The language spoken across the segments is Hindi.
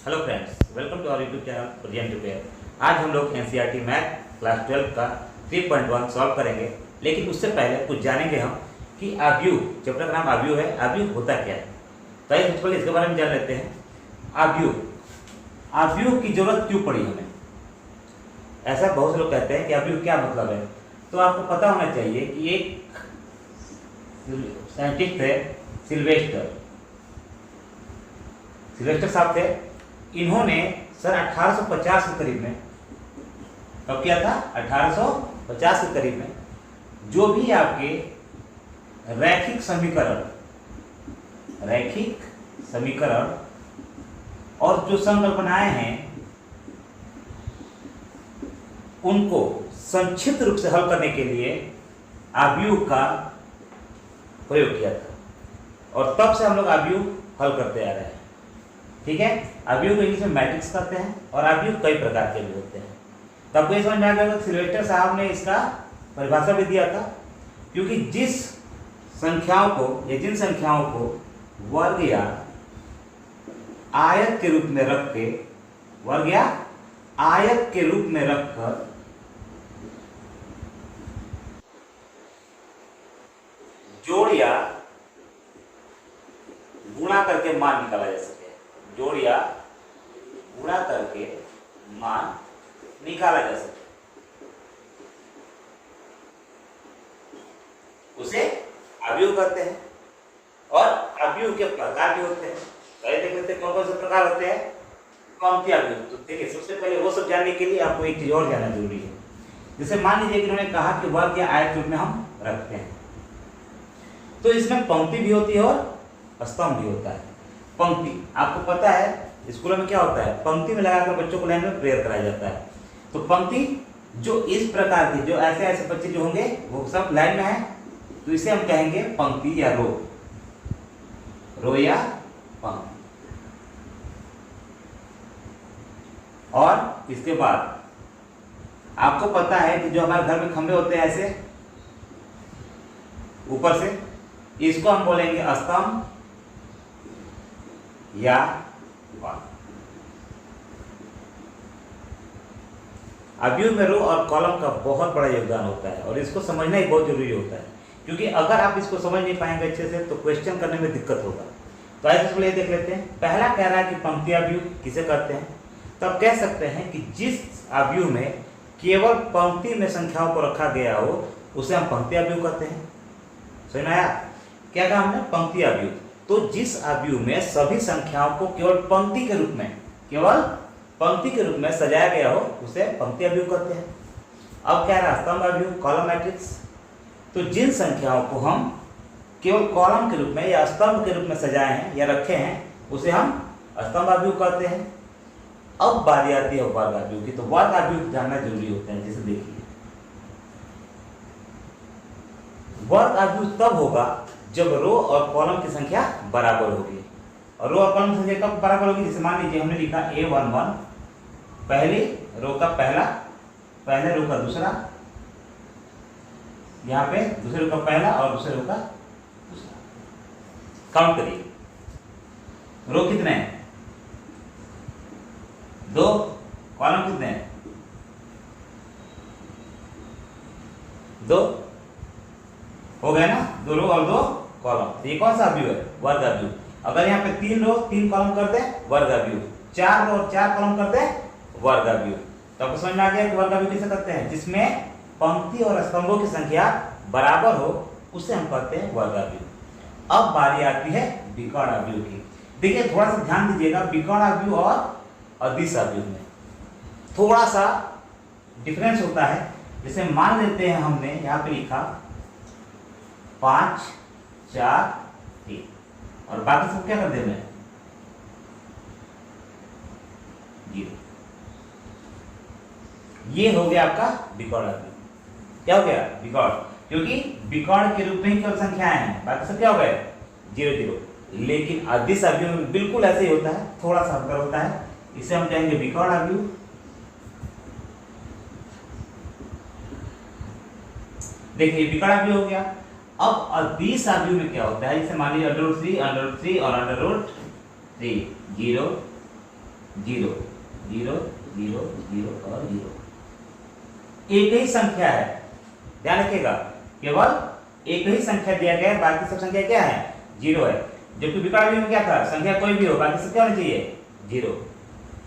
Hello friends, welcome to our YouTube channel present repair. आज हम लोग एनसीईआरटी मैथ क्लास 12 का 3.1 सॉल्व करेंगे। लेकिन उससे पहले कुछ जानेंगे हम कि आव्यूह, चैप्टर का नाम आव्यूह है। आव्यूह होता क्या है, तो आइए सबसे पहले इसके बारे में जान लेते हैं। आव्यूह की जरूरत क्यों पड़ी हमें? ऐसा बहुत से लोग कहते हैं कि आव्यूह क्या मतलब है। तो आपको पता होना चाहिए कि एक साइंटिस्ट थे, सिल्वेस्टर साहब थे। इन्होंने सन 1850 के करीब में, कब किया था? 1850 के करीब में जो भी आपके रैखिक समीकरण और जो संकल्पनाएं हैं उनको संक्षिप्त रूप से हल करने के लिए आव्यूह का प्रयोग किया था। और तब से हम लोग आव्यूह हल करते आ रहे हैं। ठीक है, आव्यूह को इंग्लिश में मैट्रिक्स कहते हैं और आव्यूह कई प्रकार के भी होते हैं। तो आपको ये समझ में आ गया कि सिल्वेस्टर साहब ने इसका परिभाषा भी दिया था, क्योंकि जिन संख्याओं को वर्ग या आयत के रूप में रखकर जोड़ या गुणा करके मान निकाला जा सके, जोड़ या गुणा करके मान निकाला जा सके, उसे आव्यूह कहते हैं। और आव्यूह के प्रकार भी होते हैं। तो ये देख लेते हैं कौन कौन से प्रकार होते हैं। पंक्ति आव्यूह, तो देखिए सबसे पहले वो सब जानने के लिए आपको एक चीज और जानना जरूरी है। जैसे मान लीजिए कि उन्होंने कहा कि वर्ग या आयत रूप में हम रखते हैं, तो इसमें पंक्ति भी होती है और स्तंभ भी होता है। पंक्ति आपको पता है स्कूलों में क्या होता है, पंक्ति में लगाकर बच्चों को लाइन में प्रेयर कराया जाता है। तो पंक्ति जो इस प्रकार की, जो ऐसे बच्चे जो होंगे वो सब लाइन में है, तो इसे हम कहेंगे पंक्ति या रो या पंक्ति। और इसके बाद आपको पता है कि जो हमारे घर में खंभे होते हैं ऐसे ऊपर से, इसको हम बोलेंगे स्तंभ या वाल। आव्यूह में रो और कॉलम का बहुत बड़ा योगदान होता है और इसको समझना ही बहुत जरूरी होता है, क्योंकि अगर आप इसको समझ नहीं पाएंगे अच्छे से तो क्वेश्चन करने में दिक्कत होगा। तो आइए इसको देख लेते हैं। पहला कह रहा है कि पंक्ति आव्यूह किसे कहते हैं। तो आप कह सकते हैं कि जिस आव्यूह में केवल पंक्ति में संख्याओं को रखा गया हो उसे हम पंक्ति आव्यूह कहते हैं। समझ में आया? क्या कहा हमने? पंक्ति आव्यूह। तो जिस आव्यूह में सभी संख्याओं को केवल पंक्ति के रूप में सजाया गया हो उसे पंक्ति आव्यूह कहते हैं। अब क्या रहा? स्तंभ आव्यूह, कॉलम मैट्रिक्स। तो जिन संख्याओं को हम केवल कॉलम के रूप में या स्तंभ के रूप में सजाए हैं या रखे हैं उसे हम स्तंभ आव्यूह कहते हैं। अब बारी आती है वर्ग आव्यूह की। तो वर्ग आव्यूह जानना जरूरी होता है। जैसे देखिए, वर्ग आव्यूह तब होगा जब रो और कॉलम की संख्या बराबर होगी। और रो और कॉलम की संख्या कब बराबर होगी? जैसे मान लीजिए हमने लिखा A11, पहली रो का पहले रो का दूसरा, यहाँ पे दूसरे रो का पहला और दूसरे रो का दूसरा। काउंट करिए, रो कितने हैं? 2। कॉलम कितने हैं? 2 हो गया ना, 2 रो और 2 कॉलम। तो ये कौन सा आव्यूह है? वर्ग आव्यूह। अगर यहाँ पे 3 रो 3 कॉलम कर दे वर्ग आव्यूह, 4 रो और 4 कॉलम कर दे वर्ग आव्यूह। तो आपको समझ में आ गया कि वर्ग आव्यूह किसे कहते हैं? जिसमें पंक्ति और स्तंभों की संख्या बराबर हो उसे हम कहते हैं वर्ग आव्यूह। अब बारी आती है विकर्ण आव्यूह की। देखिए थोड़ा सा ध्यान दीजिएगा, विकर्ण आव्यूह और अदिश आव्यूह में थोड़ा सा डिफरेंस होता है। जैसे मान लेते हैं हमने यहाँ पे लिखा 5 4 3 और बाकी सब क्या कर देना है? 0। ये हो गया आपका विकर्ण आव्यूह। क्या हो गया? विकर्ण, क्योंकि विकर्ण के रूप में ही केवल संख्याएं हैं, बाकी सब क्या हो गए? 0 0। लेकिन अदिश आव्यूह में बिल्कुल ऐसे ही होता है, थोड़ा सा अंतर होता है। इसे हम कहेंगे विकर्ण आव्यूह। देखिए विकर्ण आव्यूह हो गया। अब अदिश आव्यूह में क्या होता है? जैसे मान लीजिए √3 √3 और √3 0 0 0 0 0 और 0। एक ही संख्या है, ध्यान रखिएगा, केवल एक ही संख्या दिया गया है, बाकी सब संख्या क्या है, 0 है। जबकि विकर्ण में क्या था, संख्या कोई भी हो, बाकी सब क्या होना चाहिए, 0।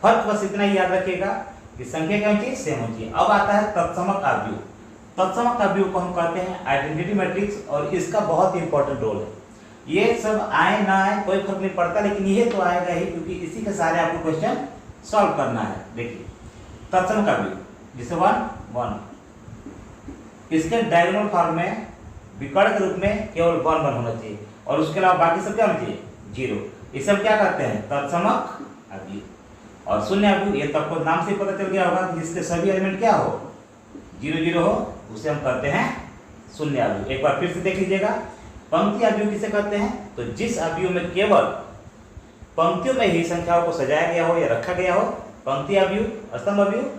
फर्क बस इतना ही याद रखिएगा कि संख्या क्या होनी चाहिए, सेम होनी चाहिए। अब आता है तत्समक अवयव। तत्समक अवयव को हम कहते हैं आइडेंटिटी मैट्रिक्स, और इसका बहुत ही इंपॉर्टेंट रोल है। ये सब आए ना आए कोई फर्क नहीं पड़ता, लेकिन ये तो आएगा ही, क्योंकि इसी के सारे आपको क्वेश्चन सॉल्व करना है। देखिए तत्समक अवयव, जैसे 1 1, इसके डायगोनल फॉर्म में विकर्ण के रूप में केवल 1 1 होना चाहिए, और उसके अलावा बाकी सब क्या होना चाहिए, 0। इसे हम क्या कहते हैं, तत्समक अवयव। और शून्य अवयव, ये तो आपको नाम से ही पता चल गया होगा कि जिसके सभी एलिमेंट क्या हो, 0 0 हो, उसे हम कहते हैं शून्य अवयव। एक बार फिर से देख लीजिएगा, पंक्ति अवयव किसे कहते हैं, तो जिस अवयव में केवल पंक्तियों में ही संख्याओं को सजाया गया हो या रखा गया हो, पंक्ति अवयव, स्तंभ अवयव।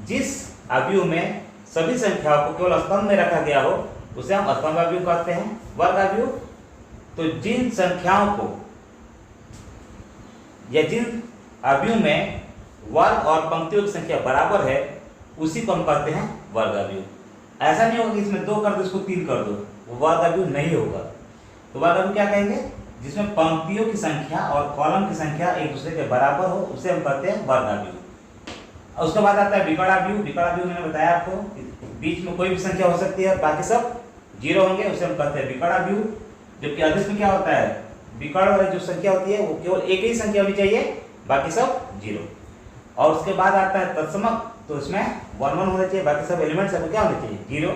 जिस अवयव में सभी संख्याओं को केवल स्तंभ में रखा गया हो, उसे हम स्तंभ अवयव कहते हैं। वर्ग अवयव, तो जिन संख्याओं को या जिन अवयव में वर्ग और पंक्तियों की संख्या बराबर है, उसी को हम कहते हैं वर्ग अवयव। ऐसा नहीं होगा कि इसमें 2 कर दो, इसको 3 कर दो, वो वर्ग अवयव नहीं होगा। तो वर्ग अवयव क्या कहेंगे, जिसमें पंक्तियों की संख्या और कॉलम की संख्या एक दूसरे के बराबर हो, उसे हम कहते हैं वर्ग अवयव। और उसके बाद आता है विकर्ण अवयव। विकर्ण अवयव मैंने बताया आपको, बीच में कोई भी संख्या हो सकती है, बाकी सब 0 होंगे, उसे हम कहते हैं विकर्ण अवयव। जबकि अदिश में क्या होता है, विकर्ण वाली जो संख्या होती है वो केवल एक ही संख्या होनी चाहिए, बाकी सब 0। और उसके बाद आता है तत्समक, तो इसमें 1 1 होना चाहिए, बाकी सब एलिमेंट्स आपको क्या होने चाहिए, 0।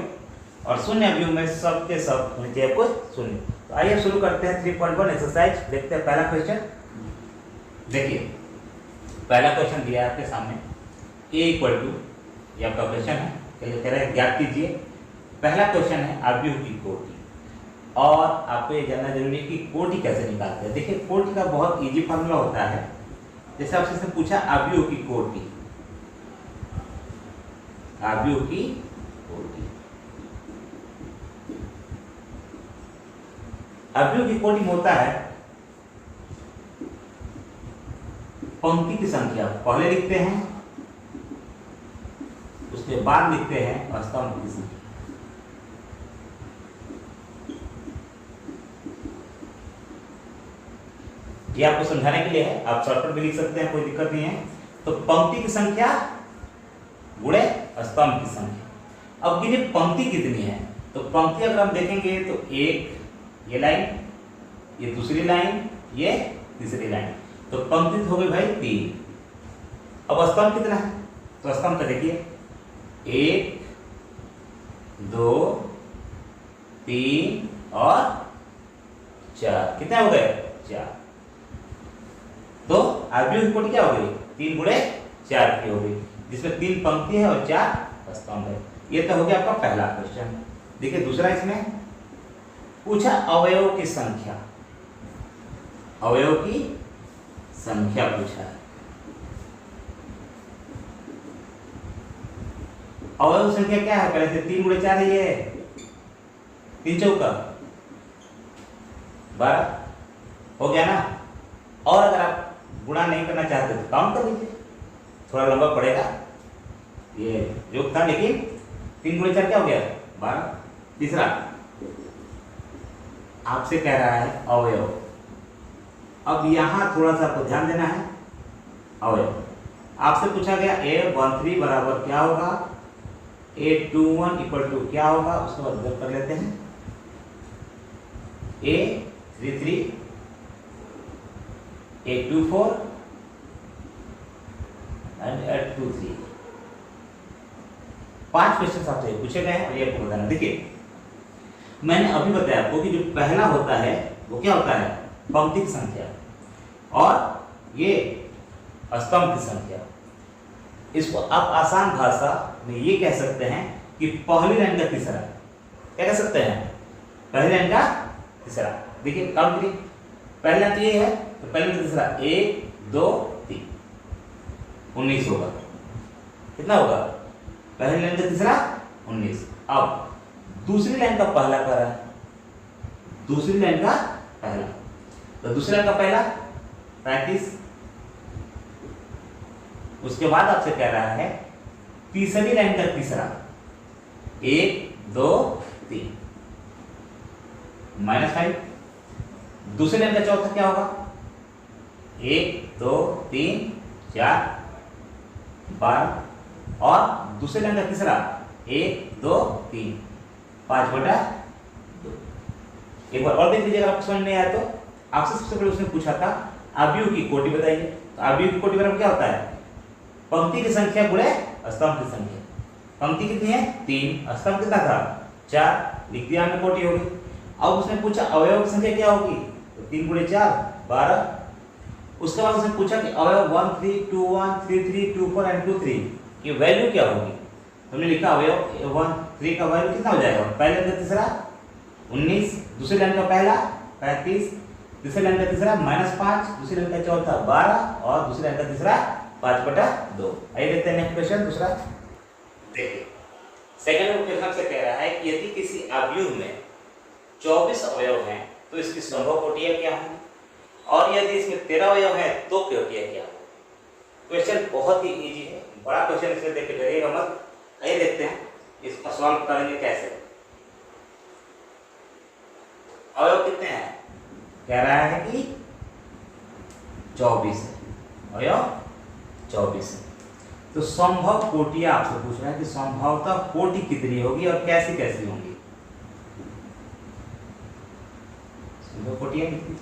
और शून्य अवयव में सब के सब होने चाहिए आपको 0। तो आइए शुरू करते हैं 3.1 एक्सरसाइज। देखते हैं पहला क्वेश्चन। देखिए पहला क्वेश्चन दिया है आपके सामने, a = ये आपका क्वेश्चन है, कह रहे हैं ज्ञात कीजिए। पहला क्वेश्चन है अवयव की कोटि, और आपको ये जानना जरूरी है कि कोटि कैसे निकालते हैं। देखिए कोटि का बहुत इजी फार्मूला होता है। जैसे आपसे इसने पूछा अवयव की कोटि, अवयव की कोटि, अवयव की कोटि में होता है पंक्ति की संख्या पहले लिखते हैं, उसके बाद लिखते हैं स्तंभ की संख्या। ये आपको समझाने के लिए है, आप शॉर्टकट भी लिख सकते हैं, कोई दिक्कत नहीं है। तो पंक्ति की संख्या गुणे स्तंभ की संख्या। अब गिने पंक्ति कितनी है, तो पंक्ति अगर हम देखेंगे तो 1 ये लाइन, ये दूसरी लाइन, ये तीसरी लाइन, तो पंक्ति हो गई भाई 3। अब स्तंभ कितना है, तो स्तंभ का देखिए 1 2 3 और 4, कितने हो गए, 4। तो अवयव की कोटि क्या हो गई, 3 गुणे 4 की हो गई, जिसमें 3 पंक्ति है और 4 स्तंभ है। ये तो हो गया आपका पहला क्वेश्चन। देखिए दूसरा, इसमें पूछा अवयव की संख्या, अवयव की संख्या पूछा है। अवयव संख्या क्या है, पहले से 3 गुणे 4 है, ये 3 चौका 12 हो गया ना। और अगर आप गुणा नहीं करना चाहते तो काउंट कर लीजिए, थोड़ा लंबा पड़ेगा, ये योग था, लेकिन 3 गुणे 4 क्या हो गया, 12। तीसरा आपसे कह रहा है अवयव। अब यहां थोड़ा सा आपको ध्यान देना है। अवयव आपसे पूछा गया a13 बराबर क्या होगा, a21 = क्या होगा, उसको अध्ययन कर लेते हैं। a33 a24 and a23, 5 question आपसे पूछे गए हैं और ये आपको बताना। देखिए मैंने अभी बताया आपको कि जो पहला होता है वो क्या होता है, पंक्ति की संख्या, और ये स्तंभ की संख्या। इसको आप आसान भाषा में ये कह सकते हैं कि पहली लाइन का तीसरा, क्या कह सकते हैं, पहली लाइन का तीसरा। देखिए काउंट करिए, पहली लाइन तो ये है, तो पहले का तीसरा 1 2 3 19 होगा। कितना होगा, पहली लाइन का तीसरा 19। अब दूसरी लाइन का पहला कर रहा है, दूसरी लाइन का पहला, तो दूसरी लाइन का पहला 35, उसके बाद आपसे कह रहा है तीसरी लाइन का तीसरा, 1 2 3 -5। दूसरी लाइन का चौथा क्या होगा, 1 2 3 4 12 और दूसरी लाइन का तीसरा 1 2 3 5/2। एक बार और देख लीजिएगा, आपको समझ नहीं आया तो आपसे सबसे पहले उसने पूछा था अवयव की कोटि बताइए। तो अवयव की कोटि बराबर क्या होता है, पंक्ति की संख्या गुणे स्तंभ की संख्या। पंक्ति कितनी है 3, स्तंभ कितना था 4, लिख दिया हमने, कोटि होगी। अब उसने पूछा अवयव की संख्या क्या होगी, तो 3 × 4 12। उसके बाद उसने पूछा कि अवयव 1 3 2 1 3 3 2 4 एंड 2 3 की वैल्यू क्या होगी। हमने लिखा अवयव 1 3 का वैल्यू कितना हो जाएगा, पहले का तीसरा 19, दूसरी लाइन का पहला 35, तीसरी लाइन का तीसरा -5, दूसरी लाइन का चौथा 12 और दूसरी लाइन का तीसरा 5/2। आइए देखते हैं नेक्स्ट क्वेश्चन दूसरा। देखिए सेकंड क्वेश्चन से कह रहा है कि यदि किसी अवयव में 24 अवयव हैं तो इसकी संभव कोटियां क्या होंगी, और यदि इसमें 13 अवयव हैं तो कोटियां क्या होंगी। क्वेश्चन बहुत ही इजी है, बड़ा क्वेश्चन, इसमें देख के डरिएगा मत। आइए देखते हैं इसका सॉल्व करेंगे कैसे। अवयव कितने हैं, कह रहा है कि 24 है, अवयव 24 है। तो संभव कोटियां आपसे पूछ रहा है कि संभवतः कोटि कितनी होगी और कैसी कैसी होंगी। संभव कोटियां कितनी,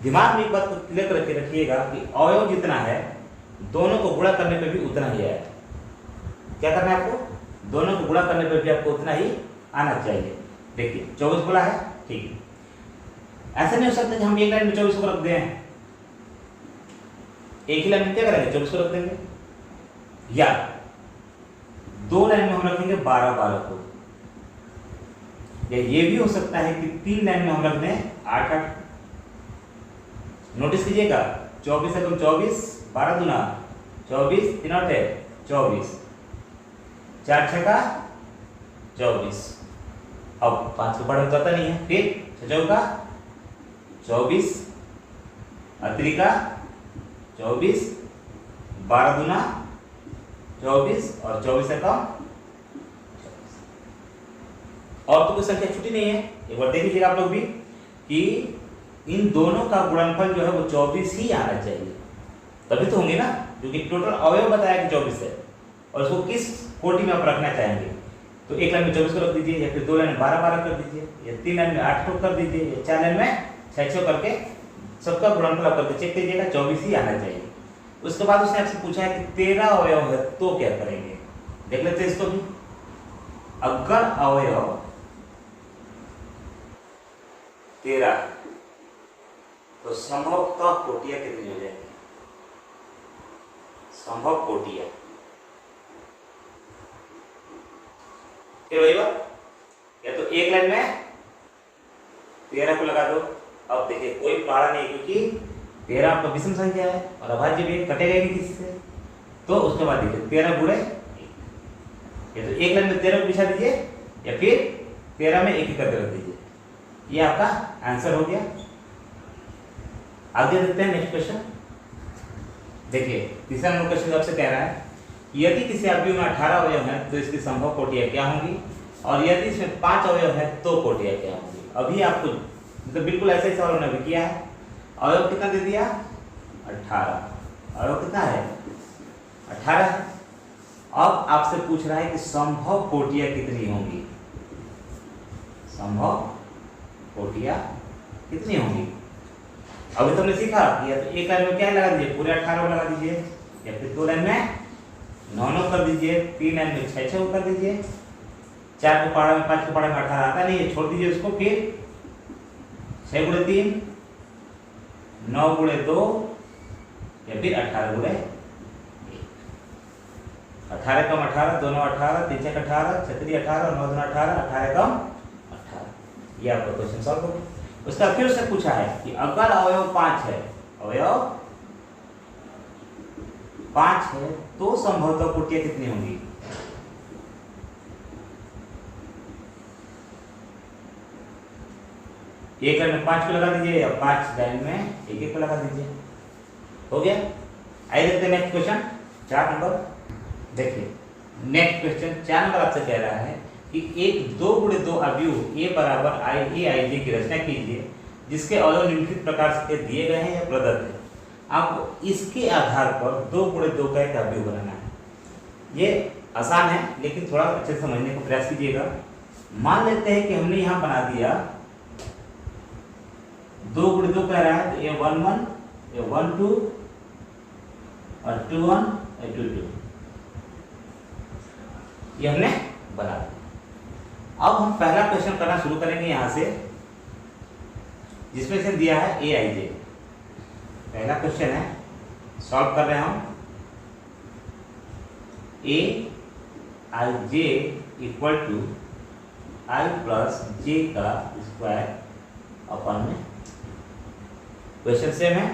दिमाग में एक बात को क्लियर करके रखिएगा कि अवयव जितना है दोनों को गुणा करने पे भी उतना ही आएगा। क्या करना है आपको, दोनों को गुणा करने पे भी आपको उतना ही आना चाहिए। देखिए 24 बोला है, ठीक है, ऐसा नहीं हो सकता कि हम एक लाइन में 24 को रख दें, एक ही लाइन में क्या करेंगे 24 को रख देंगे, या दो लाइन में हम रखेंगे 12 12 को, या ये भी हो सकता है कि 3 लाइन में हम रख दें 8 8। नोटिस कीजिएगा 24 है तो 24, 12 दूना 24, 3 8 24, 4 6 का 24। अब 5 को बड़ा जाता नहीं है, फिर 6 चौका 24, 3 का 24, 12 दूना 24 और 24 से कम 24। और तो कोई संख्या छुट्टी नहीं है। एक बार देख लीजिएगा आप लोग भी कि इन दोनों का गुणनफल जो है वो 24 ही आना चाहिए, तभी तो होंगे ना, क्योंकि टोटल अवयव बताया कि 24 है और उसको किस कोटि में आप रखना चाहेंगे। तो एक लाइन में 24 को रख दीजिए, या फिर 2 लाइन में 12 12 कर दीजिए, या 3 लाइन में 8 को कर दीजिए, या 4 लाइन में 6 6 करके सबका गुणनफल आप करके चेक कीजिएगा, 24 ही आना चाहिए। उसके बाद उसने आपसे पूछा है कि 13 अवयव है तो क्या करेंगे। देख लेते हैं इसको भी। अगर अवयव 13 तो संभवतः कोटियां कितनी हो जाएंगी, संभव कोटियां। फिर वही बात, या तो एक लाइन में 13 को लगा दो। अब देखिए कोई पहाड़ा नहीं, क्योंकि 13 आपका विषम संख्या है और अभाज्य भी कटेगा नहीं किसी से। तो उसके बाद देखिए 13 गुणे 1, या तो एक लाइन में 13 को बिछा दीजिए, या फिर 13 में 1 करके रख दीजिए। ये आपका आंसर हो गया। आगे देखते हैं नेक्स्ट क्वेश्चन। देखिए तीसरा नंबर क्वेश्चन आपसे कह रहा है यदि किसी अवयव में 18 अवयव हैं तो इसकी संभव कोटियां क्या होंगी, और यदि इसमें 5 अवयव हैं तो कोटियां क्या होंगी। अभी आपको मतलब बिल्कुल ऐसा ही सवाल उन्होंने किया है। अवयव कितना दे दिया 18, अवयव कितना है 18 है। अब आपसे पूछ रहा है कि संभव कोटियां कितनी होंगी, संभव कोटियां कितनी होंगी। अभी तुमने सीखा कि या तो एक लाइन में क्या लगा दीजिए, पूरे 18 लगा दीजिए, या फिर 2 लाइन में 9 9 कर दीजिए, 3 लाइन में 6 6 कर दीजिए, 4 को पढ़ा में 5 को पढ़ा में 18 आता नहीं है, छोड़ दीजिए उसको। फिर 6 गुणे 3, 9 गुणे 2, या फिर 18 गुणे 1। 18 कम 18, दोनों 18, 3 6 18, 6 3 18 और 9 2 18, 18 कम 18। ये आपका क्वेश्चन सॉल्व हो गया। उसका फिर से पूछा है कि अगर अवयव 5 है, अवयव 5 है तो संभवतः कोटियां कितनी होंगी। एक लाइन में 5 को लगा दीजिए, या 5 लाइन में 1 1 को लगा दीजिए। हो गया। आइए देखते हैं नेक्स्ट क्वेश्चन 4 नंबर। देखिए नेक्स्ट क्वेश्चन 4 नंबर आपसे कह रहा है कि एक 2 गुणे 2 अवयव ए बराबर आई ए आई जे की रचना कीजिए जिसके अवयव निम्नलिखित प्रकार से दिए गए हैं या प्रदत्त है। आपको इसके आधार पर 2 गुणे 2 का एक अवयव बनाना है। ये आसान है लेकिन थोड़ा अच्छे से समझने का प्रयास कीजिएगा। मान लेते हैं कि हमने यहाँ बना दिया 2 गुणे 2 कह रहा है तो ये 1 1 ये 1 2 और 2 1 और 2 2 ये हमने बना दिया। अब हम पहला क्वेश्चन करना शुरू करेंगे यहाँ से जिसमें से दिया है ए आई जे। पहला क्वेश्चन है, सॉल्व कर रहे हैं हम। ए i j equal to i plus जे का स्क्वायर अपन में। क्वेश्चन सेम है।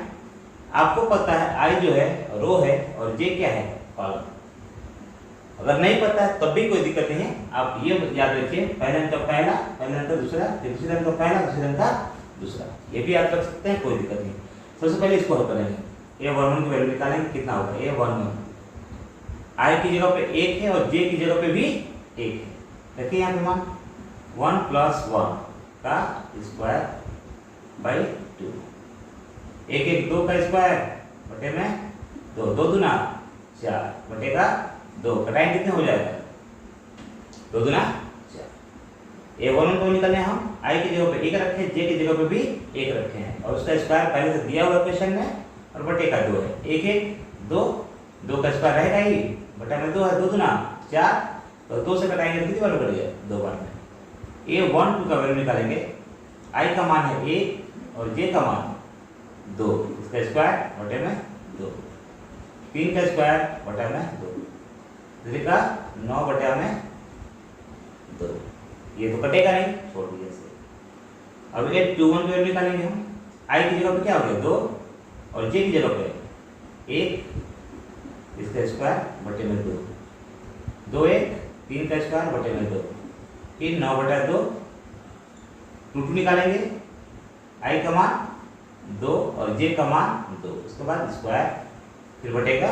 आपको पता है आई जो है रो है और जे क्या है कॉलम। अगर नहीं पता है तब भी कोई दिक्कत नहीं है, आप ये याद रखिए पहले अंक का पहला, पहले अंक का दूसरा, फिर दूसरे अंक का पहला, दूसरे अंक का दूसरा, ये भी याद रख सकते हैं, कोई दिक्कत नहीं। सबसे पहले इसको हल करेंगे। a11 की वैल्यू निकालेंगे, कितना होगा a11 आई की जगह पे 1 है और जे की जगह पे भी 1 है। देखिए यहाँ पे मान 1 + 1 का स्क्वायर बाई 2, 1 1 2 का स्क्वायर बटे में 2, 2 दूना 4 बटेगा 2, कटाएं कितने हो जाएगा 2 दूना 4। a11 को निकालने हम आई की जगह पे 1 रखे, जे की जगह पे भी 1 रखे हैं और उसका स्क्वायर पहले से दिया हुआ क्वेश्चन में और बटे का 2 है। 1 1 2, 2 का स्क्वायर रहेगा ही, बटा में 2 है, 2 दूना 4, तो 2 से कटाएंगे कितनी बार बढ़ गया 2 बार में। a12 का वैल्यू निकालेंगे, आई का मान है 1 और जे का मान 2, इसका स्क्वायर बटे में 2, 3 का स्क्वायर बटा में 2, 3 का 9 बटा में 2, ये तो कटेगा नहीं, छोड़ दीजिए इसे। अब ये 21 की वैल्यू निकालेंगे हम, आई की जगह पे क्या हो गया 2 और जे की जगह पे 1, इसका स्क्वायर बटे में 2, 2 1 3 का स्क्वायर बटे में 2, फिर 9 बटा 2, 2 निकालेंगे, आई का मान 2 और जे का मान 2, उसके बाद स्क्वायर फिर बटेगा।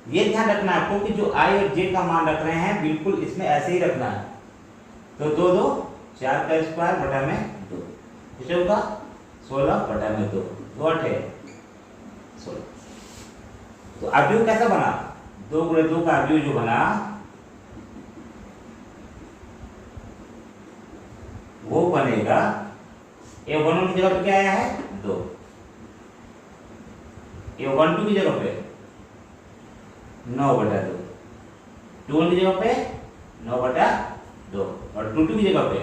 ये ध्यान रखना है आपको कि जो आई और जे का मान रख रहे हैं बिल्कुल इसमें ऐसे ही रखना है। तो 2 2 4 का स्क्वायर बटा में 2, कितने होगा 16 बटा में 2, 2 8 है 16। तो अवयव कैसा बना, 2 गुणे 2 का अवयव जो बना वो बनेगा a11 की जगह पे क्या आया है 2, a12 की जगह पे 9 बटा 2, 21 की जगह पे 9 बटा 2 और 22 की जगह पे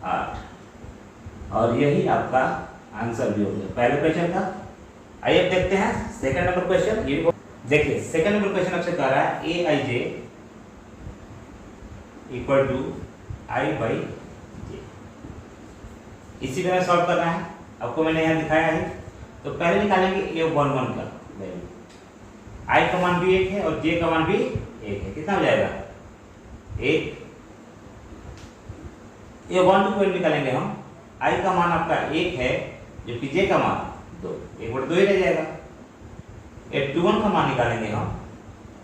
8। और यही आपका आंसर भी हो गया पहले क्वेश्चन का। आइए अब देखते हैं सेकंड नंबर क्वेश्चन। ये देखिए सेकंड नंबर क्वेश्चन आपसे कह रहा है ए i j equal to I by जे। इसी तरह सॉल्व करना है, आपको मैंने यहाँ दिखाया है। तो पहले निकालेंगे a11 का वैल्यू, आई का मान भी 1 है और जे का मान भी 1 है, कितना हो जाएगा 1। a12 को निकालेंगे हम, आई का मान आपका 1 है जबकि जे का मान 2, 1 बटे 2 ही रह जाएगा। a21 का मान निकालेंगे हम,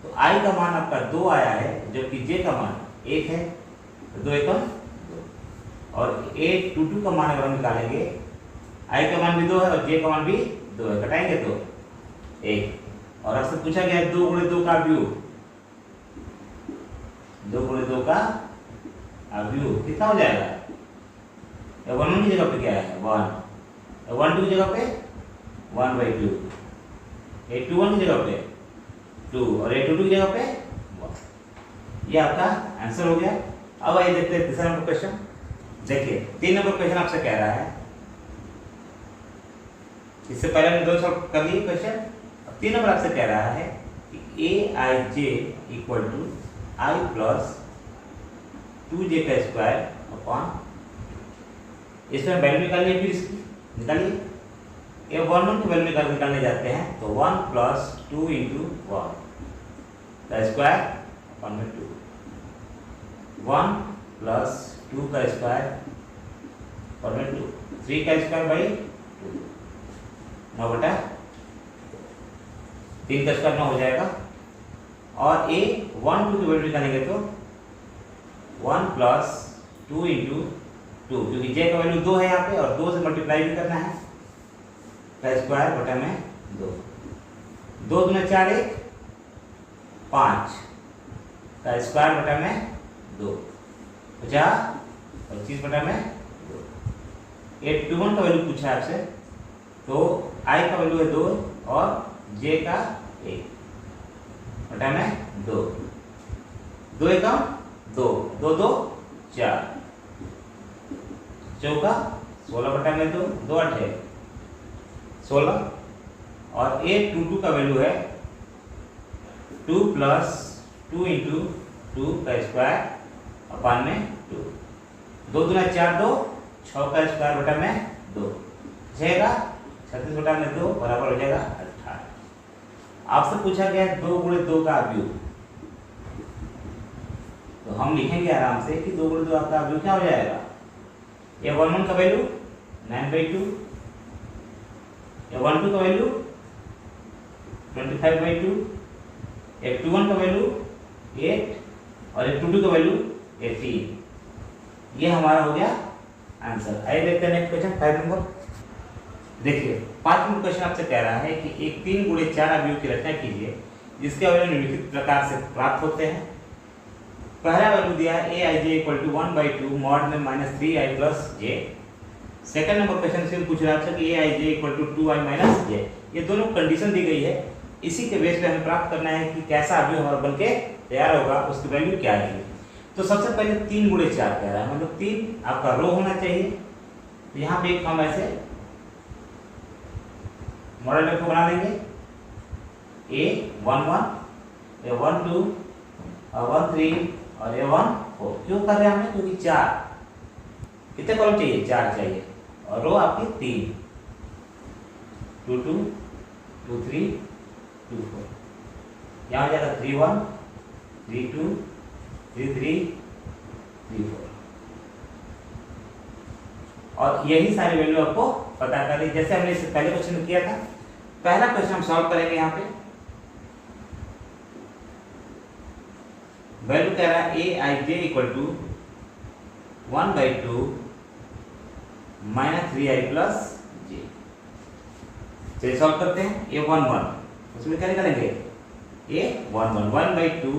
तो आई का मान आपका 2 आया है जबकि जे का मान 1 है, तो 2 1 2। और a22 का मान अगर हम निकालेंगे, आई का मान भी 2 है और जे का मान भी 2 है, कटाएंगे तो 1। और आपसे पूछा गया है 2 गुणे 2 का अवयव, 2 गुणे 2 का अवयव कितना हो जाएगा, a11 की जगह पे क्या है 1, a12 की जगह पे 1/2, a21 की जगह पे 2 और a22 की जगह पे 1। ये आपका आंसर हो गया। अब आइए देखते हैं तीसरा नंबर क्वेश्चन। देखिए 3 नंबर क्वेश्चन आपसे कह रहा है, इससे पहले हमने 2 सॉल्व कर लिए क्वेश्चन। अब 3 नंबर आपसे कह रहा है कि a i j equal to i plus 2j का स्क्वायर अपॉन, इसमें वैल्यू निकालिए, फिर इसकी निकालिए। a11 की वैल्यू निकालने जाते हैं तो 1 + 2 × 1 का स्क्वायर अपॉन में 2, 1 + 2 का स्क्वायर अपॉन में 2, 3 का स्क्वायर बाई 2, 9 बटा। 3 का स्क्वायर 9 हो जाएगा। और ए 1 2 की वैल्यू निकालेंगे तो 1 प्लस 2 इंटू 2, क्योंकि जे का वैल्यू 2 है यहाँ पे और 2 से मल्टीप्लाई भी करना है, का स्क्वायर बटा में 2, 2 दूना 4 1 5 का स्क्वायर बटा में 2, 50 25 बटा में 2। 821 का वैल्यू पूछा है आपसे, तो आई का वैल्यू है 2 और जे का 1 बटा में 2, 2 एकम 2, 2 2 4, चौका 16 बटा में 2, 2 8 है 16। और 822 का वैल्यू है 2 प्लस 2 इंटू 2 का स्क्वायर अपान में 2, 2 दूना 4 2, 6 का स्क्वायर बटा में 2 जाएगा 36 बटा में 2 बराबर हो जाएगा 18। आपसे पूछा गया है 2 गुणे 2 का अवयव, तो हम लिखेंगे आराम से कि 2 गुणे 2 का अवयव क्या हो जाएगा। ये 11 का वैल्यू 9/2, ये 12 का वैल्यू 25/2, एक 21 का वैल्यू 8 और एक 22 का वैल्यू 18। ये हमारा हो गया आंसर। आइए देखते हैं नेक्स्ट क्वेश्चन 5 नंबर। देखिए 5 नंबर क्वेश्चन आपसे कह रहा है कि एक 3 गुणे 4 अवयव की रचना कीजिए जिसके अवयव निम्नलिखित प्रकार से प्राप्त होते हैं। पहला वैल्यू दिया है ए i j equal to 1/2 mod में -3i प्लस जे। सेकंड नंबर क्वेश्चन से पूछ रहा है कि a i j equal to 2i minus जे। ये दोनों कंडीशन दी गई है, इसी के बेस पे हमें प्राप्त करना है कि कैसा अवयव हमारा बनके तैयार होगा, उसकी वैल्यू क्या है। तो सबसे पहले 3 गुणे 4 कह रहा है, मतलब 3 आपका रो होना चाहिए। तो यहाँ पे एक हम ऐसे मॉडल को बना देंगे, A11 A12 A13 और A14। क्यों कर रहे हैं हमने, क्योंकि 4 कितने कॉलम चाहिए, 4 चाहिए और रो आपकी 3 2 2 2 3 2 4। यहाँ हो जाएगा 3 1 3 2 3 3 3 4। और यही सारी वैल्यू आपको पता करनी, जैसे हमने इससे पहले क्वेश्चन में किया था। पहला क्वेश्चन हम सॉल्व करेंगे। यहाँ पे वैल्यू कह रहा है ए i j equal to 1/2 -3i plus जे। चलिए सॉल्व करते हैं। A11 उसमें क्या निकालेंगे, A11 1/2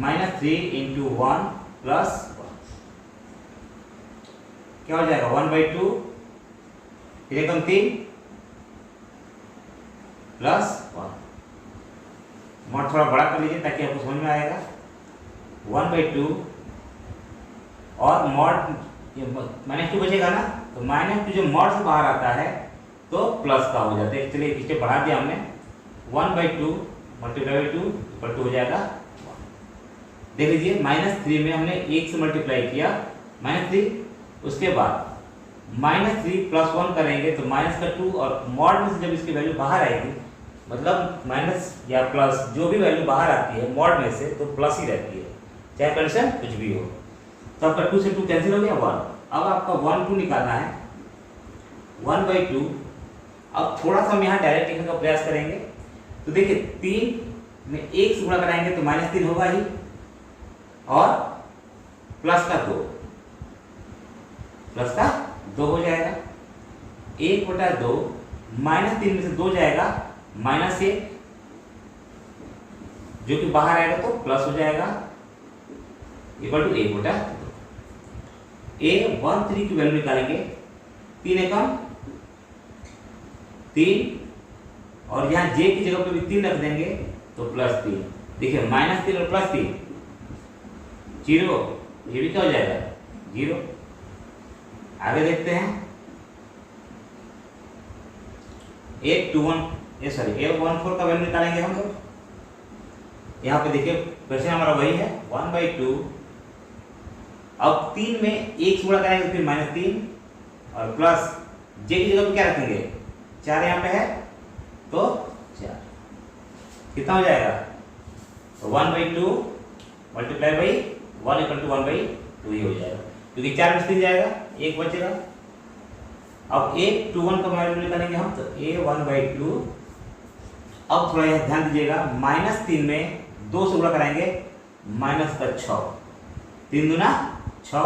-3 इंटू 1 प्लस 1 क्या हो जाएगा 1/2 फिर 3 प्लस 1। मॉड थोड़ा बड़ा कर लीजिए ताकि आपको समझ में आएगा। 1/2 और मॉड -2 बचेगा ना, तो -2 जो मॉड से बाहर आता है तो प्लस का हो जाता है। चलिए इसे बढ़ा दिया हमने, 1/2 मल्टीप्लाई बाई 2 इक्वल टू हो जाएगा 1। देख लीजिए -3 में हमने 1 से मल्टीप्लाई किया -3, उसके बाद -3 प्लस 1 करेंगे तो माइनस का 2 और मॉड में से जब इसकी वैल्यू बाहर आएगी, मतलब माइनस या प्लस जो भी वैल्यू बाहर आती है मॉड में से तो प्लस ही रहती है, चाहे कंडीशन कुछ भी हो। तो आपका 2 से 2 कैंसिल हो गया 1। अब आपका 1 2 निकालना है 1/2। अब थोड़ा सा हम यहाँ डायरेक्ट लिखने का प्रयास करेंगे। तो देखिए 3 में 1 से गुणा कराएंगे तो -3 होगा ही और प्लस का 2 हो जाएगा। 1/2 -3 में से 2 जाएगा -1, जो कि बाहर आएगा तो प्लस हो जाएगा इक्वल टू 1/2। A13 की वैल्यू निकालेंगे, 3 एकम 3 और यहाँ J की जगह पे भी 3 रख देंगे तो +3। देखिए -3 और +3 0, ये भी क्या हो जाएगा 0। आगे देखते हैं A14 का वैल्यू निकालेंगे हम लोग। यहाँ पे देखिए क्वेश्चन हमारा वही है 1/2। अब 3 में 1 से गुणा करेंगे फिर -3 और प्लस जे की जगह पे क्या रखेंगे 4 यहाँ पे है तो 4 कितना हो जाएगा, तो 1/2 मल्टीप्लाई बाई 1 इक्वल टू 1/2 ही हो जाएगा, क्योंकि 4 में 3 जाएगा 1 बचेगा। अब A21 का वैल्यू निकालेंगे हम, तो A1/2। अब थोड़ा यह ध्यान दीजिएगा, -3 में 2 से गुणा कराएंगे, -6, 3 दूना 6,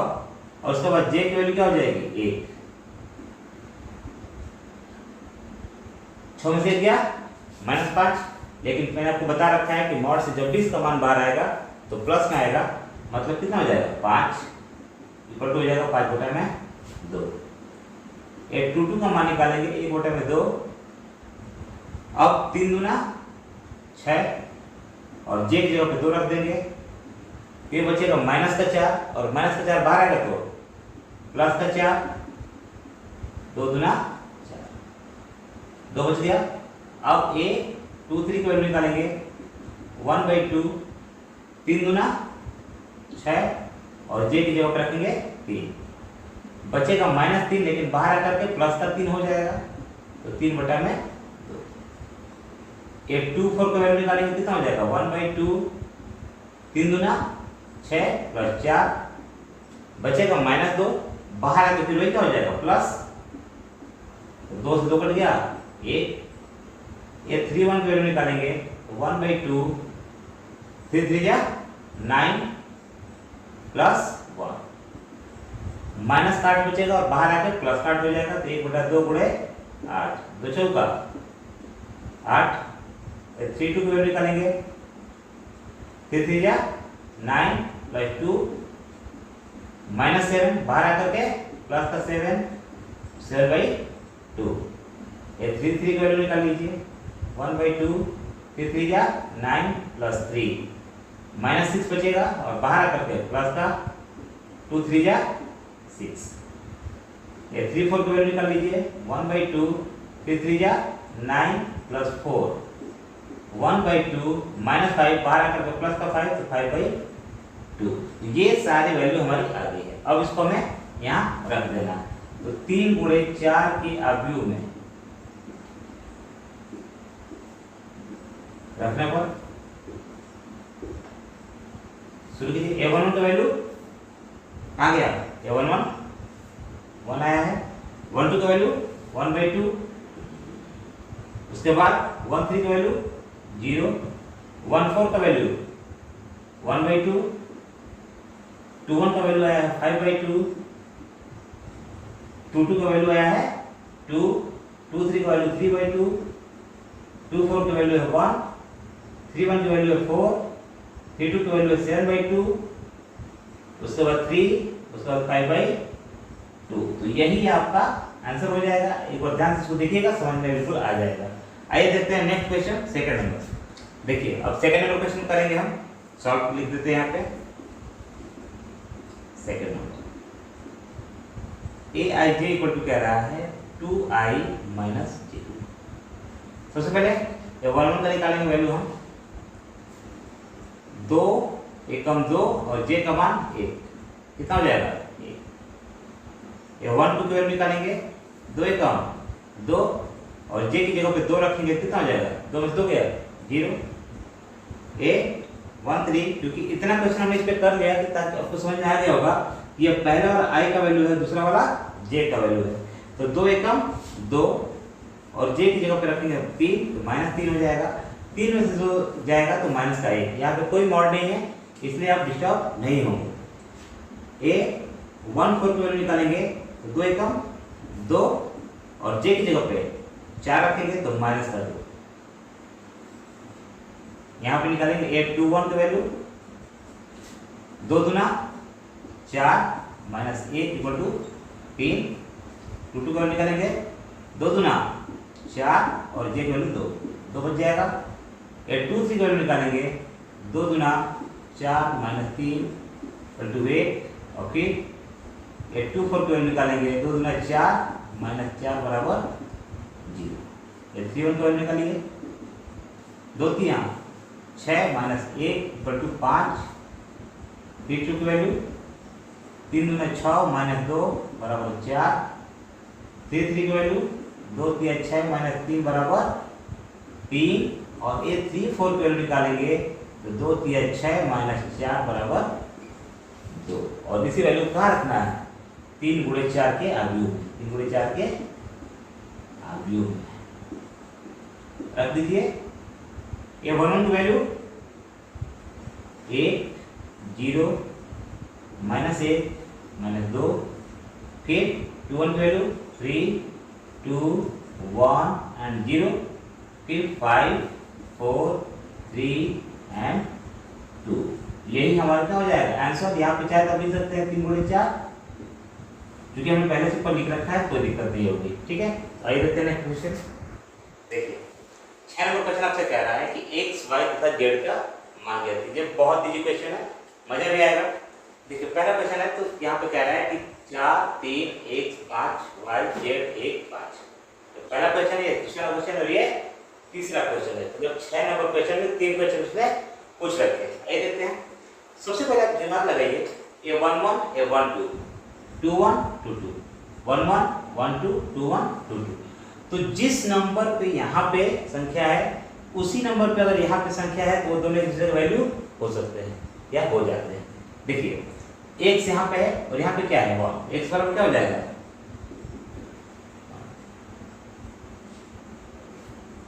और उसके बाद जे की वैल्यू क्या हो जाएगी 1, 6 में से गया -5, लेकिन मैंने आपको बता रखा है कि मॉड से जब भी इसका मान बाहर आएगा तो प्लस में आएगा, मतलब कितना हो जाएगा 5 इक्वल टू हो जाएगा 5 बटे में 2। 2 का मान निकालेंगे 1 बटे में 2, अब 3 दूना 6 और जे की जगह पे 2 रख देंगे, ये बचेगा -4 और -4 बाहर आएगा तो +4, 2 दूना 4, 2 बच गया। अब a 2 3 की वैल्यू निकालेंगे, 1/2, 3 दूना 6 और जे की जगह पर रखेंगे 3, बचेगा -3, लेकिन बाहर आकर के प्लस का 3 हो जाएगा, तो 3 बटा में 2। 2 4 का वैल्यू निकालेंगे, कितना हो जाएगा 1/2, 3 दूना 6 + 4, बचेगा -2, बाहर आकर फिर वही क्या हो जाएगा प्लस, 2 से 2 कट गया 1। ये 3 1 की वैल्यू निकालेंगे, 1/2, 3 3 जा 9 + 1, माइनस का 8 बचेगा और बाहर आके प्लस का 8 हो जाएगा, तो 1/2 गुणे 8, 2 चौका 8, 3 2 की वैल्यू निकालेंगे, 3 3 जा 9 + 2, -7 बाहर आकर के प्लस का 7, 7/2, ये 3 3 की वैल्यू निकाल लीजिए, 1/2, 3 3 जा 9 + 3, -6 बचेगा और बाहर आकर के प्लस का 2 3 जा 6, ये 3 4 की वैल्यू निकाल लीजिए, 1/2, 3 3 जा 9 + 4, 1/2, -5 बाहर आकर के प्लस का 5, तो 5/2, ये सारी वैल्यू हमारी आ गई है। अब इसको हमें यहाँ रख देना, तो 3 गुणे 4 के अवयव में रखने पर शुरू कीजिए। a11 का वैल्यू आ गया, a11 1 आया है, 12 का वैल्यू 1/2, उसके बाद 13 का वैल्यू 0, 14 का वैल्यू 1/2, 21 का वैल्यू आया है 5/2, 22 का वैल्यू आया है 2, 23 का वैल्यू 3/2, 24 का वैल्यू है 1, 31 की वैल्यू है 4, 32 की वैल्यू है 7/2, उसके बाद 3, उसके बाद 5/2, तो यही आपका आंसर हो जाएगा। एक बार ध्यान से इसको देखिएगा, समझ में बिल्कुल आ जाएगा। आइए देखते हैं नेक्स्ट क्वेश्चन, सेकंड नंबर। देखिए अब सेकंड नंबर क्वेश्चन करेंगे हम, सॉल्व लिख देते हैं यहाँ पे। Second number aij equal to कह रहा है 2i - j। सबसे पहले ये 1 का निकालेंगे वैल्यू हम, 2 एकम 2 और j का मान 1, कितना हो जाएगा 1। ये 1 2 की वैल्यू निकालेंगे, 2 एकम 2 और j की जगह पे 2 रखेंगे, कितना हो जाएगा 2 में से 2 गया 0। a 1 3, क्योंकि इतना क्वेश्चन हमने इस पे कर लिया कि ताकि आपको समझ में आ गया होगा कि ये पहला वाला i का वैल्यू है, दूसरा वाला j का वैल्यू है, तो 2 एकम 2 और j की जगह पे रखेंगे 3, तो -3 हो जाएगा, 3 में से 2 जाएगा तो माइनस का 1, यहाँ पे कोई मॉड नहीं है इसलिए आप डिस्टर्ब नहीं होंगे। a 1 4 की वैल्यू निकालेंगे, तो 2 एकम 2 और j की जगह पे 4 रखेंगे तो माइनस का 2, यहाँ पे निकालेंगे 8 2 1 की वैल्यू, 2 दूना 4 -1 इक्वल टू 3, 2 2 का वैल्यू निकालेंगे, 2 दूना 4 और j की वैल्यू 2 बच जाएगा। 8 2 3 की वैल्यू निकालेंगे, 2 दूना 4 -3 इक्वल टू 8, और फिर 8 2 4 की वैल्यू निकालेंगे, 2 दूना 4 -4 बराबर 0। 3 1 की वैल्यू निकालिए, 2 3 6 -1 इक्वल टू 5, 3 2 की वैल्यू 3 दूना 6 -2 बराबर 4, 3 3 की वैल्यू 2 3 6 -3 बराबर 3, और ये 3 4 की वैल्यू निकालेंगे तो 2 3 6 -4 बराबर 2, और इसी वैल्यू कहाँ रखना है 3 गुणे 4 के अवयव, 3 गुणे 4 के अवयव रख दीजिए। ये 1 1 की वैल्यू 8 0 माइनस 1 माइनस 2, फिर 2 1 की वैल्यू 3 2 1 एंड 0, फिर 5 4 3 एंड 2। यही हमारा क्या हो जाएगा आंसर। यहाँ पे चाहे तो लिख सकते हैं 3 गुणे 4, क्योंकि हमने पहले से ऊपर लिख रखा है, कोई दिक्कत नहीं होगी। ठीक है, आइए देखते हैं नेक्स्ट क्वेश्चन। देखिए 6 नंबर क्वेश्चन आपसे कह रहा है कि x y तथा z का मान ज्ञात कीजिए। बहुत इजी क्वेश्चन है, मजा भी आएगा। देखिए पहला क्वेश्चन है तो यहाँ पे कह रहा है कि 4 3 x 5 y z 1 5। तो पहला क्वेश्चन ये, दूसरा क्वेश्चन और ये तीसरा क्वेश्चन है। जब 6 नंबर क्वेश्चन में 3 क्वेश्चन उसने पूछ रखे हैं। आइए देखते हैं। सबसे पहले आप दिमाग लगाइए, ये 1 1 ये 1 2 2 1 2 2 1 1 1 2 2 1 2 2। तो जिस नंबर पे यहाँ पे संख्या है उसी नंबर पे अगर यहाँ पे संख्या है तो वो दोनों एक दूसरे का वैल्यू हो सकते हैं या हो जाते हैं। देखिए x यहाँ पे है और यहाँ पे क्या है 1, x बराबर क्या हो जाएगा,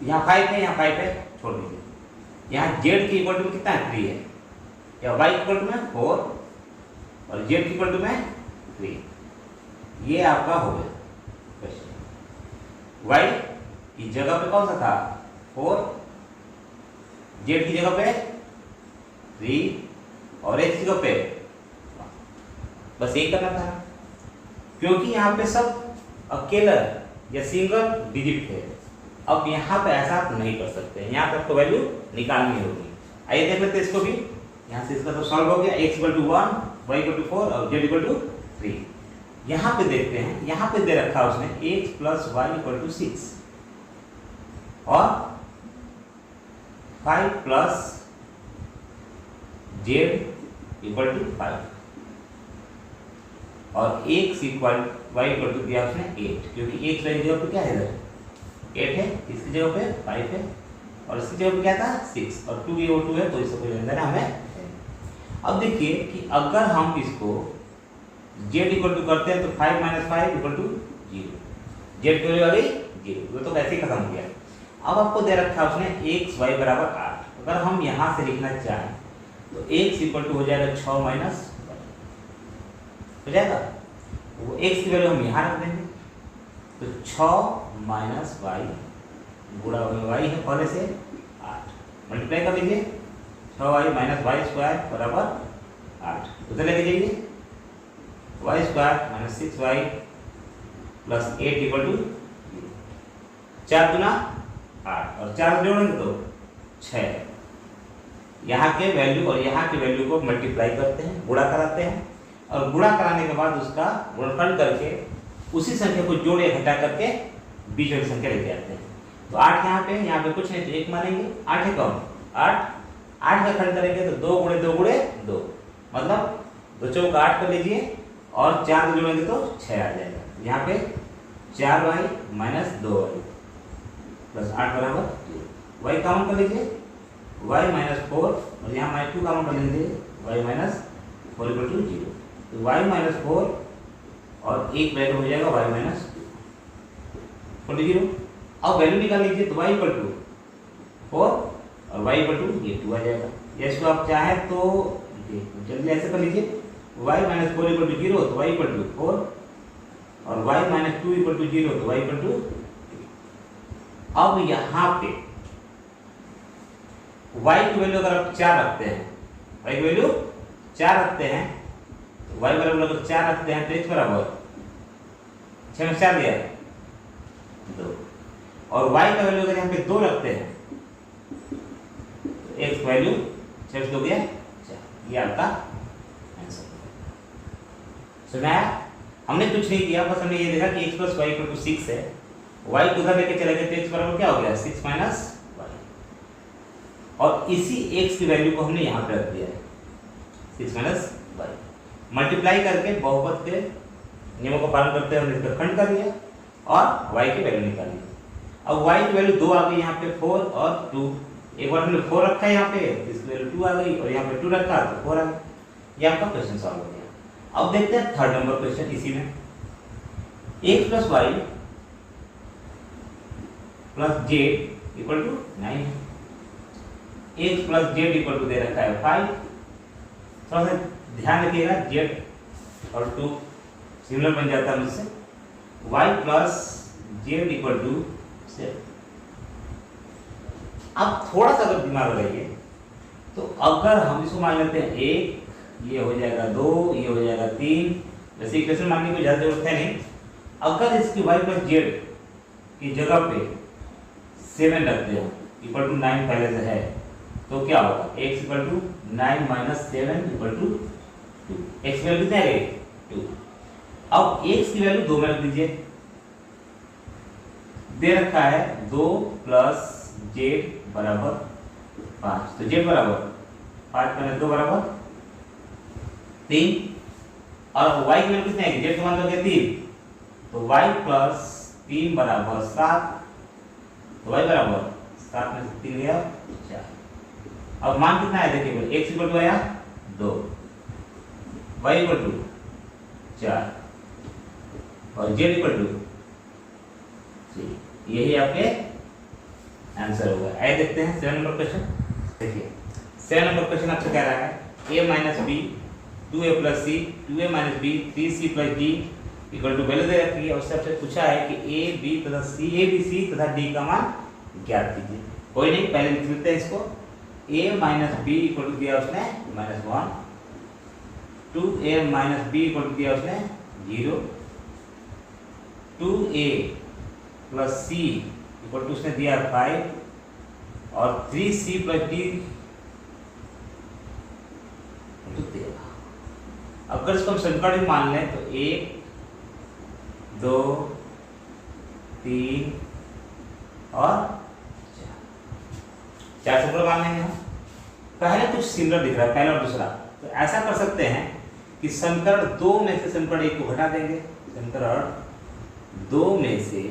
यहाँ 5 है, यहाँ 5 है, छोड़ दीजिए। यहाँ z की इक्वल टू में कितना है 3 है, या y इक्वल टू में 4 और z की इक्वल टू में 3। ये आपका हो गया क्वेश्चन। y की जगह पे कौन सा था 4, z की जगह पे 3 और x की जगह पे बस एक करना था, क्योंकि यहाँ पे सब अकेला या सिंगल डिजिट है। अब यहाँ पे ऐसा आप नहीं कर सकते, यहाँ पे आपको वैल्यू निकालनी होगी। आइए देख लेते हैं इसको भी। यहाँ से इसका तो सॉल्व हो गया, x equal to 1 y equal to 4 और z इक्वल टू 3। यहाँ पे देखते हैं, यहाँ पे दे रखा उसने x plus y equal to 6 और 5 प्लस z इक्वल टू 5 और x equal y equal to दिया उसने 8, क्योंकि x वाली जगह पे क्या है इधर 8 है, इसकी जगह पे 5 है और इसकी जगह पे क्या था 6 और 2 ये और 2 है तो इससे कोई लेना देना हमें। अब देखिए कि अगर हम इसको z इक्वल टू करते हैं तो 5 माइनस 5 इक्वल टू 0, z की वैल्यू आ गई 0, वो तो वैसे ही खत्म किया। अब आपको दे रखा उसने x y बराबर 8। अगर हम यहाँ से लिखना चाहें तो x इक्वल टू हो जाएगा 6 माइनस हो जाएगा, वो x की वैल्यू हम यहाँ रख देंगे तो 6 माइनस वाई गुणा वाई है पहले से 8, मल्टीप्लाई कर लीजिए 6y माइनस वाई स्क्वायर बराबर 8। उधर लेके जाइए y square minus 6y plus 8 equal to 4 गुना 8 और 4 जोड़ेंगे तो 6। यहाँ के वैल्यू और यहाँ के वैल्यू को मल्टीप्लाई करते हैं, गुणा कराते हैं और गुणा कराने के बाद उसका गुणनफल करके उसी संख्या को जोड़ या घटा करके बीच वाली संख्या लेके आते हैं। तो 8 यहाँ पे कुछ नहीं तो 1 मानेंगे, 8 है कौन 8 का खंड करेंगे तो 2 गुणे 2 गुणे 2, मतलब 2 चौक 8 कर लीजिए और 4 जोड़ेंगे तो 6 आ जाएगा। यहाँ पे 4y माइनस 2y प्लस 8 बराबर 0। y काउंट कर लीजिए y माइनस 4 और यहाँ माइनस 2 काउंट कर लीजिए y माइनस 4 इक्वल टू 0। तो y माइनस 4 और एक वैल्यू हो जाएगा y माइनस 2 0। अब वैल्यू निकाल लीजिए तो y इक्वल टू 4 और y इक्वल टू ये 2 आ जाएगा। या इसको आप चाहें तो जल्दी ऐसे कर लीजिए y माइनस 4 इक्वल टू 0 तो y इक्वल टू 4 और y माइनस 2 इक्वल टू 0 तो y इक्वल टू 3। अब यहाँ पे y की वैल्यू अगर आप 4 रखते हैं, y की वैल्यू 4 रखते हैं तो y बराबर अगर 4 रखते हैं तो x बराबर 6 में 4 दिया 2 और y का वैल्यू अगर यहाँ पे 2 रखते हैं तो x वैल्यू 6 से 2 गया 4। ये आपका आंसर सुना है। हमने कुछ नहीं किया, बस हमने ये देखा कि x plus y equal to 6 है, y को उधर लेके चले गए तो x बराबर क्या हो गया 6 माइनस वाई और इसी x की वैल्यू को हमने यहाँ पे रख दिया है 6 माइनस वाई। मल्टीप्लाई करके बहुपद के नियमों का पालन करते हुए हमने इसका खंड कर लिया और y की वैल्यू निकाली। अब y की वैल्यू 2 आ गई यहाँ पे 4 और 2, एक बार हमने 4 रखा है यहाँ पे इसकी वैल्यू 2 आ गई और यहाँ पे 2 रखा तो 4 आ गई। ये आपका क्वेश्चन सॉल्व हो गया। अब देखते हैं थर्ड नंबर क्वेश्चन। इसी में x plus y plus z equal to 9 है। x plus z equal to दे रखा है 5। थोड़ा सा ध्यान रखिएगा, z और 2 सिमिलर बन जाता है मुझसे। y plus z equal to 7। अब थोड़ा सा अगर दिमाग लगाइए तो अगर हम इसको मान लेते हैं 1, ये हो जाएगा 2, ये हो जाएगा 3, वैसे इक्वेशन मानने की कोई ज़्यादा जरूरत है नहीं। अगर इसकी y प्लस जेड की जगह पे 7 रखते हो इक्वल टू 9 पहले से है, तो क्या होगा, x equal to 9 minus 7 equal to 2। x value कितना है 2। अब x की वैल्यू 2 में रख दीजिए, दे रखा है 2 प्लस जेड बराबर 5, तो जेड बराबर 5 माइनस 2 बराबर 3। और y की वैल्यू कितनी है, जेड का मान तो क्या 3, तो y प्लस 3 बराबर 7, तो y बराबर 7 में से 3 गया 4। अब मान कितना है देखिए, x इक्वल टू आया 2, y इक्वल टू 4 और z इक्वल टू 3। यही आपके आंसर होगा। आइए देखते हैं 7 नंबर क्वेश्चन। देखिए 7 नंबर क्वेश्चन आपसे कह रहा है a minus b 2a plus c 2a minus b 3c plus d equal to value दे रखी है। उससे आपसे पूछा है कि a b तथा a b c तथा d का मान ज्ञात कीजिए। कोई नहीं, पहले लिख लेते हैं इसको। a minus b equal to दिया उसने -1, 2a minus b equal to दिया उसने 0, 2a plus c equal to उसने दिया 5 और 3c प्लस डी तो 13। अगर इसको हम समीकरण मान लें तो 1 2 3 और 4 समीकरण मान लेंगे हम। पहले कुछ सिमिलर दिख रहा है, पहला और दूसरा, तो ऐसा कर सकते हैं कि समीकरण 2 में से समीकरण 1 को घटा देंगे। समीकरण 2 में से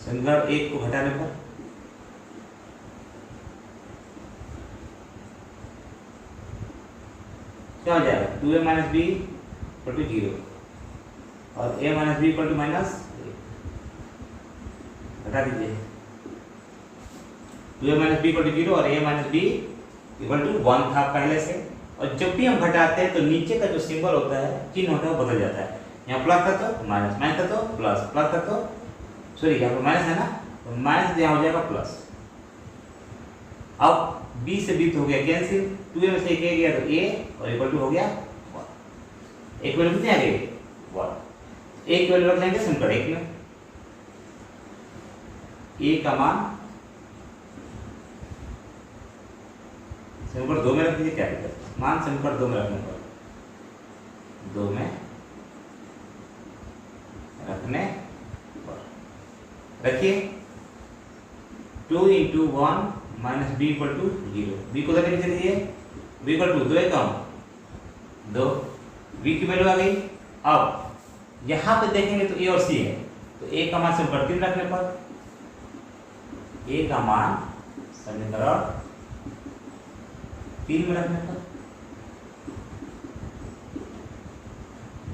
समीकरण 1 को घटाने पर क्या हो जाएगा, 2a minus b equal to 0 और a minus b equal to -1। घटा दीजिए, 2a minus b equal to 0 और a minus b equal to 1 था पहले से। और जब भी हम घटाते हैं तो नीचे का जो सिंबल होता है, चिन्ह होता है, वो बदल जाता है। यहाँ प्लस था तो माइनस, माइनस था तो प्लस, प्लस था तो सॉरी यहाँ पर माइनस है ना, तो माइनस यहाँ हो जाएगा प्लस। अब b से b तो हो गया कैंसिल, 2a में से 1 गया तो a और इक्वल टू हो गया 1। एक वैल्यू कितनी आ गई 1। एक वैल्यू रख लेंगे समीकरण 1 में, a का मान समीकरण 2 में रख दीजिए। क्या दिक्कत, मान समीकरण 2 में रखने पर 2 में रखने पर रखिए 2 × 1 minus b equal to 0। B को कैसे लिख दीजिए, बी इक्वल टू 2 एकम 2, बी की वैल्यू आ गई। अब यहाँ पे देखेंगे तो ए और सी है, तो ए का मान समीकरण 3 रखने पर, ए का मान समीकरण 3 में रखने पर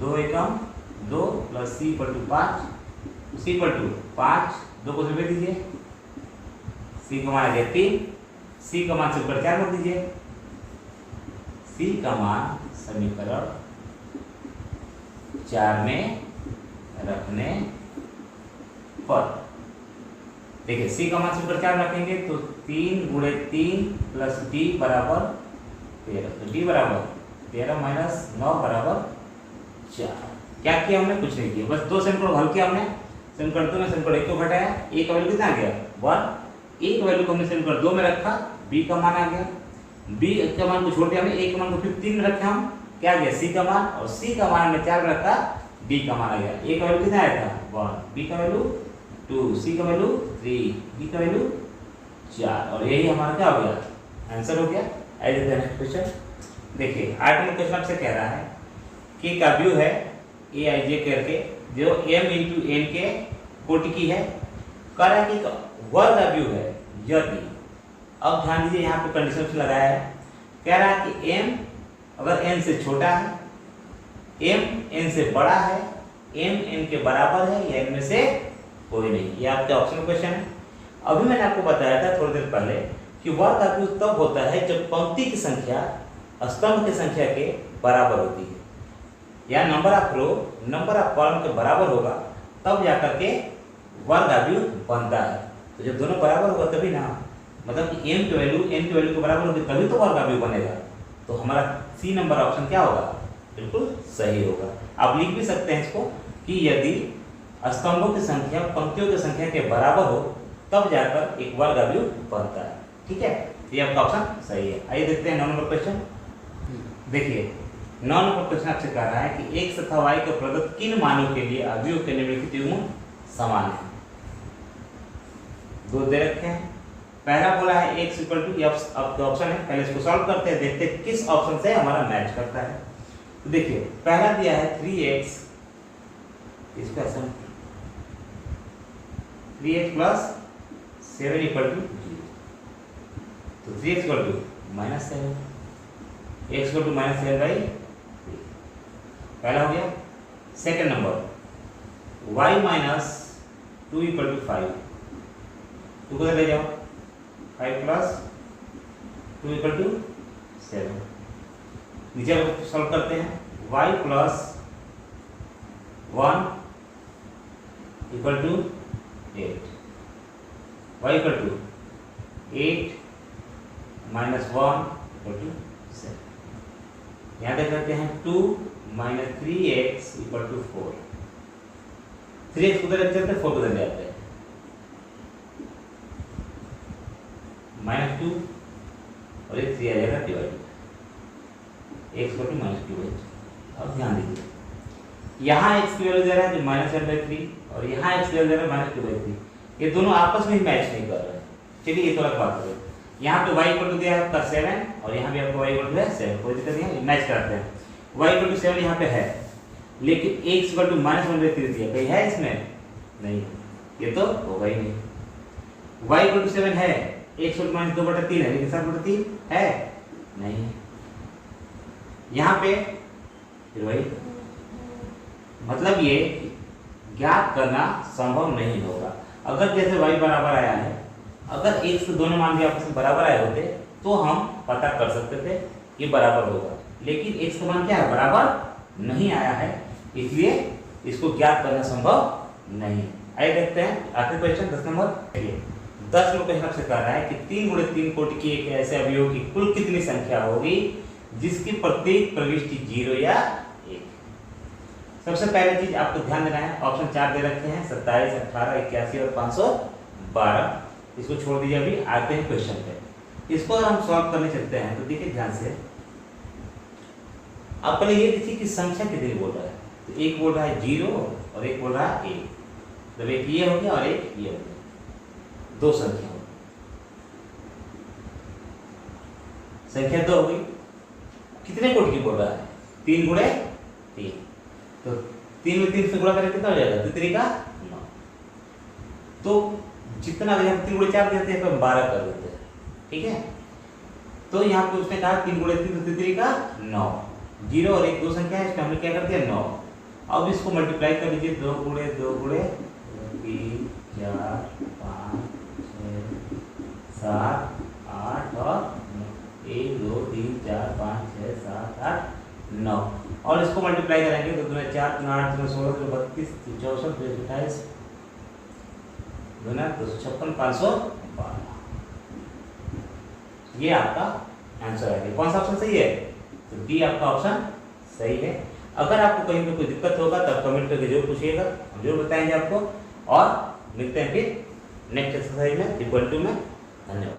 2 एकम 2 plus c equal to 5, c equal to 5, 2 को समेट दीजिए, सी का मान आ गया 3, सी का मान समीकरण 4 रख दीजिए, सी का मान समीकरण 4 में रखने पर देखिए सी का मान समीकरण 4 रखेंगे तो 3 × 3 प्लस डी बराबर 13, तो डी बराबर 13 माइनस 9 बराबर 4। क्या किया हमने, कुछ नहीं किया, बस 2 समीकरण हल किया हमने। समीकरण 2 में समीकरण 1 को घटाया, ए का वैल्यू कितना आ गया 1, एक वैल्यू को हमने समीकरण 2 में रखा, b का मान आ गया, b का मान को छोड़ दिया हमने, a का मान को फिर 3 में रखा हम, क्या आ गया c का मान, और c का मान हमने 4 में रखा, d का मान आ गया। a का वैल्यू कितना आया था 1, b का वैल्यू 2, c का वैल्यू 3, d का वैल्यू 4, और यही हमारा क्या हो गया, आंसर हो गया। ऐसे नेक्स्ट क्वेश्चन देखिए, 8 नंबर क्वेश्चन आपसे कह रहा है कि का व्यू है ए आई जे करके जो m × n के कोटि की है, कह रहा है कि वर्ग व्यू है यदि, अब ध्यान दीजिए यहाँ पे कंडीशन से लगाया है, कह रहा है कि m अगर n से छोटा है, m n से बड़ा है, m n के बराबर है या इनमें से कोई नहीं। ये आपका ऑप्शन क्वेश्चन है। अभी मैंने आपको बताया था थोड़ी देर पहले कि वर्ग अवयव तब होता है जब पंक्ति की संख्या स्तंभ की संख्या के बराबर होती है, या number of row number of column के बराबर होगा, तब जाकर के वर्ग अवयव बनता है। तो जब दोनों बराबर होगा तभी ना, मतलब कि m की वैल्यू n की वैल्यू के बराबर होगी तभी तो वर्ग अवयव बनेगा। तो हमारा सी नंबर ऑप्शन क्या होगा, बिल्कुल सही होगा। आप लिख भी सकते हैं इसको कि यदि स्तंभों की संख्या पंक्तियों की संख्या के बराबर हो तब जाकर एक वर्ग अवयव बनता है। ठीक है, ये आपका ऑप्शन सही है। आइए देखते हैं 9 नंबर क्वेश्चन। देखिए 9 नंबर क्वेश्चन आपसे कह रहा है कि x तथा y के प्रदत्त किन मानों के लिए अवयव के निम्नलिखित युग्म समान है। दो दे रखे हैं। पहला बोला है x इक्वल टू, अब ऑप्शन है, पहले इसको सॉल्व करते हैं, देखते हैं किस ऑप्शन से हमारा मैच करता है। तो देखिए पहला दिया है 3x, इसको ऐसा 3x प्लस 7 इक्वल टू 0, तो 3x equal to -7, x equal to -7/3, पहला हो गया। Second number y minus 2 equal to 5, two को ले जाओ, 5 प्लस 2 इक्वल टू 7, नीचे सॉल्व करते हैं, y plus 1 equal to 8, y equal to 8 minus 1 equal to 7। यहाँ देख लेते हैं 2 minus 3x equal to 4, 3x उधर रख देते हैं, 4 उधर जाते हैं, -2 और एक 3 आ जाएगा डिवाइड, x इक्वल टू -2। अब ध्यान दीजिए यहाँ x की वैल्यू दे रहा है जो -7/3 और यहाँ x की वैल्यू दे रहा है -2/3, ये दोनों आपस में मैच नहीं कर रहे हैं। चलिए ये तो अलग बात है। यहाँ पे y इक्वल टू दिया है आपका 7 और यहाँ भी आपको y इक्वल टू है 7, कोई दिक्कत नहीं है, मैच करते हैं। y इक्वल टू 7 यहाँ पे है, लेकिन x इक्वल टू -1/3 दिया, कहीं है इसमें नहीं, ये तो होगा ही नहीं। y इक्वल टू 7 है, x इक्वल टू -2/3 है, लेकिन 7/3 है नहीं। यहाँ पे फिर वही, मतलब ये ज्ञात करना संभव नहीं होगा। अगर जैसे y बराबर आया है, अगर x के दोनों मान भी आपस में बराबर आए होते तो हम पता कर सकते थे ये बराबर होगा, लेकिन x का मान क्या है, बराबर नहीं आया है, इसलिए इसको ज्ञात करना संभव नहीं। आइए देखते हैं आखिरी क्वेश्चन 10 नंबर। 10 नंबर क्वेश्चन आपसे कह रहा है कि 3 × 3 कोटि की एक ऐसे अवयव की कुल कितनी संख्या होगी जिसकी प्रत्येक प्रविष्टि 0 या 1। सबसे पहले चीज आपको ध्यान देना है, ऑप्शन 4 दे रखे हैं, 27, 18, 81 और 512। इसको छोड़ दीजिए, अभी आते हैं क्वेश्चन पे। इसको अगर हम सॉल्व करने चलते हैं तो देखिए ध्यान से, आप पहले ये देखिए कि संख्या कितनी बोल रहा है। तो एक बोल रहा है 0 और एक बोल रहा है 1, मतलब एक ये हो गया और एक ये हो गया, दो संख्या हो गई, संख्या 2 हो गई। कितने कोटि की बोल रहा है, 3 × 3, तो 3 में 3 से गुणा करें कितना हो जाएगा, 2 3 का 9। तो जितना भी हम 3 × 4 देते हैं तो हम 12 कर देते हैं, ठीक है। तो यहाँ पे उसने कहा 3 × 3 तो 3 का 9, 0 और 1 दो संख्या है, इसमें हमने क्या कर दिया 9। अब इसको मल्टीप्लाई कर लीजिए, 2 × 2 × 3 4 5 6 7 8 और 1 2 3 4 5 6 7 8 9, और इसको मल्टीप्लाई करेंगे तो 2 4 3 8 3 16 32 64 28 256 512, ये आपका आंसर है। कौन सा ऑप्शन सही है, तो डी आपका ऑप्शन सही है। अगर आपको कहीं पे कोई दिक्कत होगा तब कमेंट करके जरूर पूछिएगा, हम जरूर बताएंगे आपको। और मिलते हैं फिर नेक्स्ट एक्सरसाइज में, इक्वल टू में। धन्यवाद।